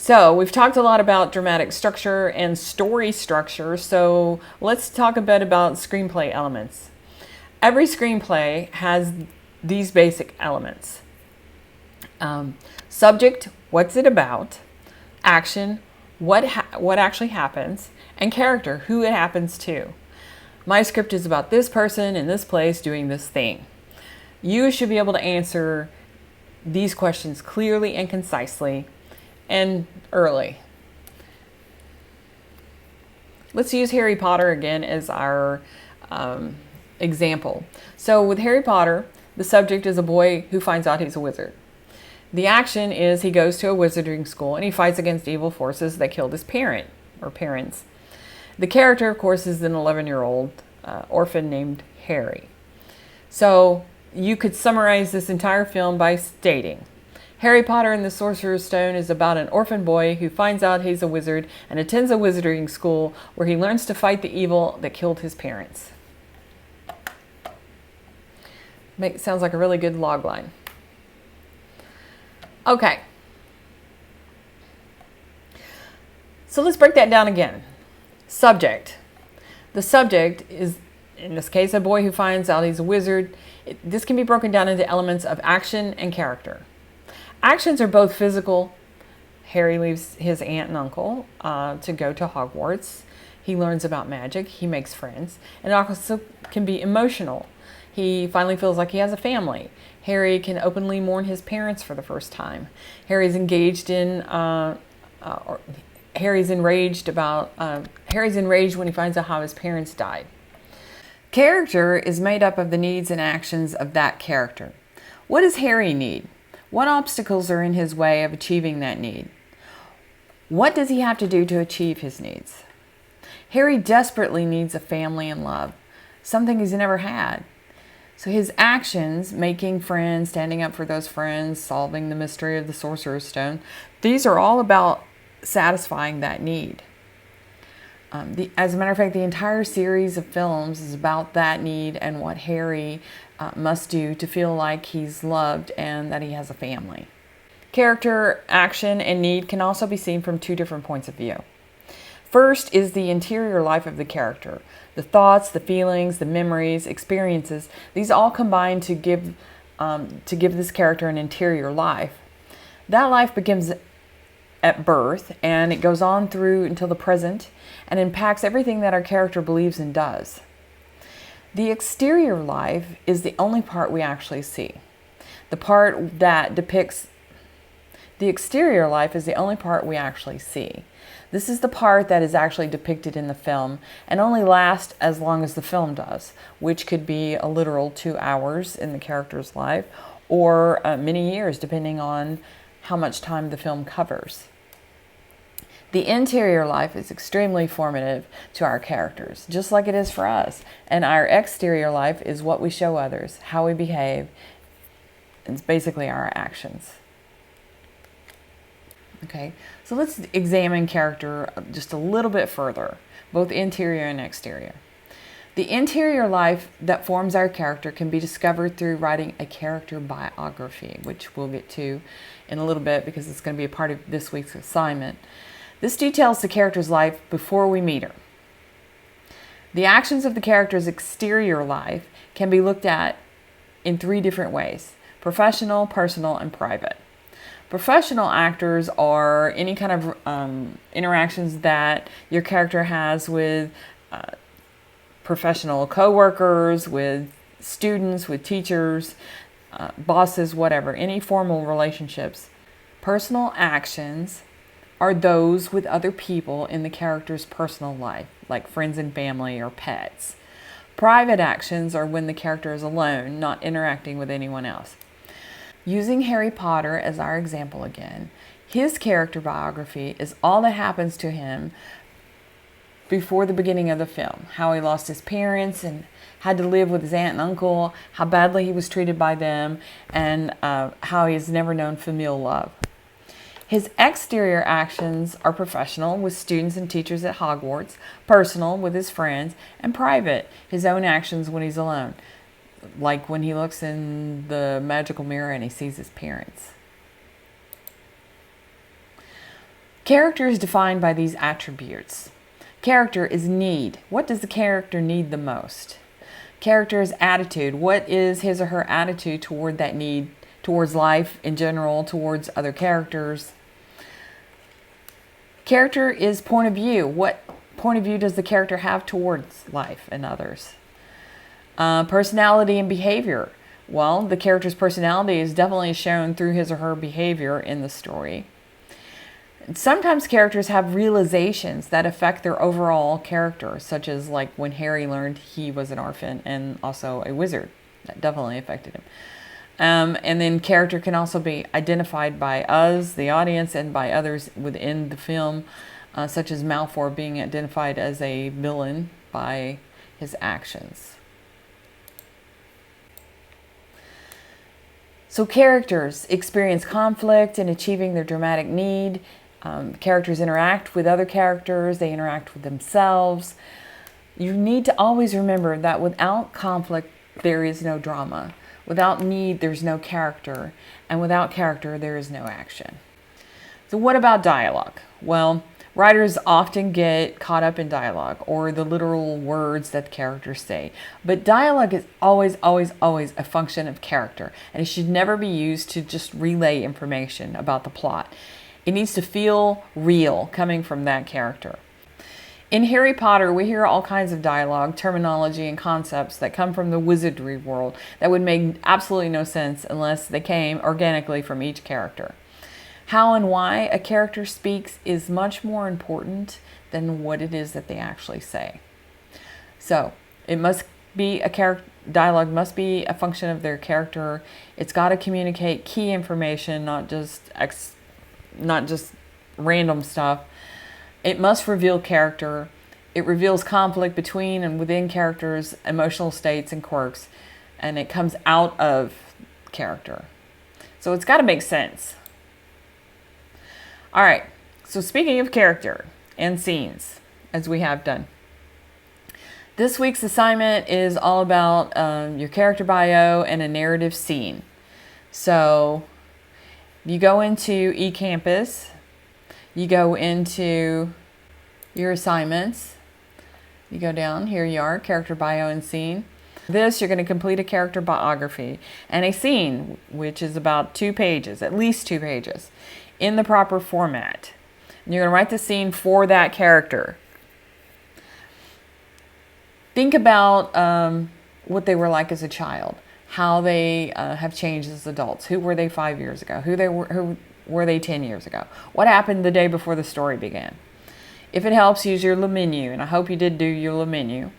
So we've talked a lot about dramatic structure and story structure, so let's talk a bit about screenplay elements. Every screenplay has these basic elements. Subject, what's it about? Action, what actually happens? And character, who it happens to. My script is about this person in this place doing this thing. You should be able to answer these questions clearly and concisely and early. Let's use Harry Potter again as our example. So with Harry Potter, the subject is a boy who finds out he's a wizard. The action is he goes to a wizarding school and he fights against evil forces that killed his parent or parents. The character, of course, is an 11-year-old orphan named Harry. So you could summarize this entire film by stating, Harry Potter and the Sorcerer's Stone is about an orphan boy who finds out he's a wizard and attends a wizarding school where he learns to fight the evil that killed his parents. Sounds like a really good logline. Okay. So let's break that down again. Subject. The subject is, in this case, a boy who finds out he's a wizard. This can be broken down into elements of action and character. Actions are both physical. Harry leaves his aunt and uncle to go to Hogwarts. He learns about magic. He makes friends. And it also can be emotional. He finally feels like he has a family. Harry can openly mourn his parents for the first time. Harry's enraged when he finds out how his parents died. Character is made up of the needs and actions of that character. What does Harry need? What obstacles are in his way of achieving that need? What does he have to do to achieve his needs? Harry desperately needs a family and love, something he's never had. So his actions, making friends, standing up for those friends, solving the mystery of the Sorcerer's Stone, these are all about satisfying that need. As a matter of fact, the entire series of films is about that need and what Harry must do to feel like he's loved and that he has a family. Character, action, and need can also be seen from two different points of view. First is the interior life of the character. The thoughts, the feelings, the memories, experiences, these all combine to give this character an interior life. That life begins at birth and it goes on through until the present and impacts everything that our character believes and does. The exterior life is the only part we actually see. The exterior life is the only part we actually see. This is the part that is actually depicted in the film and only lasts as long as the film does, which could be a literal 2 hours in the character's life or many years, depending on how much time the film covers. The interior life is extremely formative to our characters, just like it is for us. And our exterior life is what we show others, how we behave. It's basically our actions. Okay, so let's examine character just a little bit further, both interior and exterior. The interior life that forms our character can be discovered through writing a character biography, which we'll get to in a little bit because it's going to be a part of this week's assignment. This details the character's life before we meet her. The actions of the character's exterior life can be looked at in 3 different ways: professional, personal, and private. Professional actors are any kind of interactions that your character has with professional co-workers, with students, with teachers, bosses, whatever, any formal relationships. Personal actions are those with other people in the character's personal life, like friends and family or pets. Private actions are when the character is alone, not interacting with anyone else. Using Harry Potter as our example again, his character biography is all that happens to him before the beginning of the film. How he lost his parents and had to live with his aunt and uncle, how badly he was treated by them, and how he has never known familial love. His exterior actions are professional with students and teachers at Hogwarts, personal with his friends, and private, his own actions when he's alone, like when he looks in the magical mirror and he sees his parents. Character is defined by these attributes. Character is need. What does the character need the most? Character is attitude. What is his or her attitude toward that need, towards life in general, towards other characters? Character is point of view. What point of view does the character have towards life and others? Personality and behavior. Well, the character's personality is definitely shown through his or her behavior in the story. Sometimes characters have realizations that affect their overall character, such as like when Harry learned he was an orphan and also a wizard. That definitely affected him. And then character can also be identified by us, the audience, and by others within the film, such as Malfoy being identified as a villain by his actions. So characters experience conflict in achieving their dramatic need. Characters interact with other characters. They interact with themselves. You need to always remember that without conflict, there is no drama. Without need, there's no character. And without character, there is no action. So what about dialogue? Well, writers often get caught up in dialogue or the literal words that the characters say. But dialogue is always, always, always a function of character. And it should never be used to just relay information about the plot. It needs to feel real coming from that character. In Harry Potter, we hear all kinds of dialogue, terminology, and concepts that come from the wizardry world that would make absolutely no sense unless they came organically from each character. How and why a character speaks is much more important than what it is that they actually say. So, it must be dialogue must be a function of their character. It's got to communicate key information, not just random stuff. It must reveal character. It reveals conflict between and within characters, emotional states and quirks, and it comes out of character. So it's got to make sense. All right, so speaking of character and scenes, as we have done, this week's assignment is all about your character bio and a narrative scene. So you go into eCampus, you go into your assignments, you go down, here you are, character bio and scene. This, you're going to complete a character biography and a scene, which is about 2 pages, at least 2 pages, in the proper format. And you're going to write the scene for that character. Think about what they were like as a child, how they have changed as adults. Who were they 5 years ago? Who were they 10 years ago? What happened the day before the story began? If it helps, use your little menu, and I hope you did do your little menu.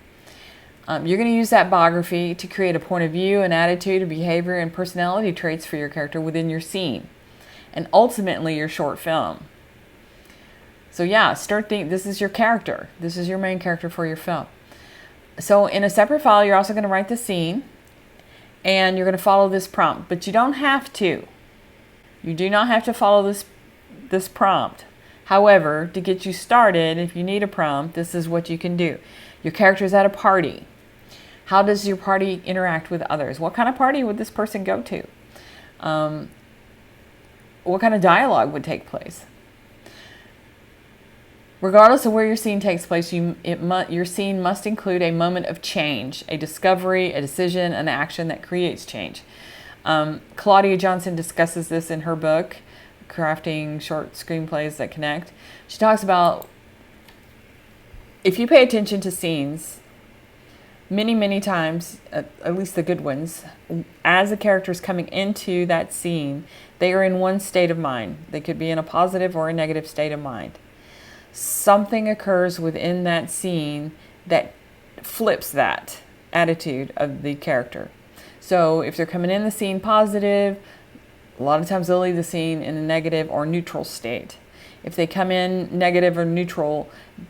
You're going to use that biography to create a point of view, an attitude, a behavior, and personality traits for your character within your scene, and ultimately your short film. So yeah, start thinking, this is your character. This is your main character for your film. So in a separate file, you're also going to write the scene, and you're going to follow this prompt, but you don't have to. You do not have to follow this prompt. However, to get you started, if you need a prompt, this is what you can do. Your character is at a party. How does your party interact with others? What kind of party would this person go to? What kind of dialogue would take place? Regardless of where your scene takes place, your scene must include a moment of change, a discovery, a decision, an action that creates change. Claudia Johnson discusses this in her book, Crafting Short Screenplays That Connect. She talks about, if you pay attention to scenes, many times, at least the good ones, as the character's coming into that scene, they are in one state of mind. They could be in a positive or a negative state of mind. Something occurs within that scene that flips that attitude of the character. So if they're coming in the scene positive, a lot of times they'll leave the scene in a negative or neutral state. If they come in negative or neutral,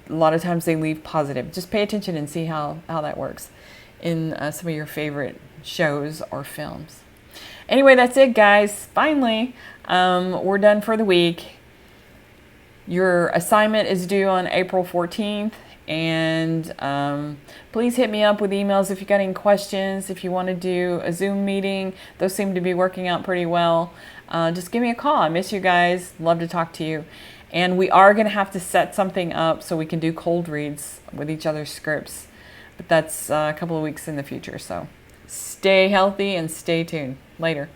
a lot of times they leave positive. Just pay attention and see how that works in some of your favorite shows or films. Anyway, that's it, guys. Finally, we're done for the week. Your assignment is due on April 14th. And please hit me up with emails if you got any questions. If you want to do a Zoom meeting, those seem to be working out pretty well. Just give me a call. I miss you guys. Love to talk to you. And we are going to have to set something up so we can do cold reads with each other's scripts. But that's a couple of weeks in the future. So stay healthy and stay tuned. Later.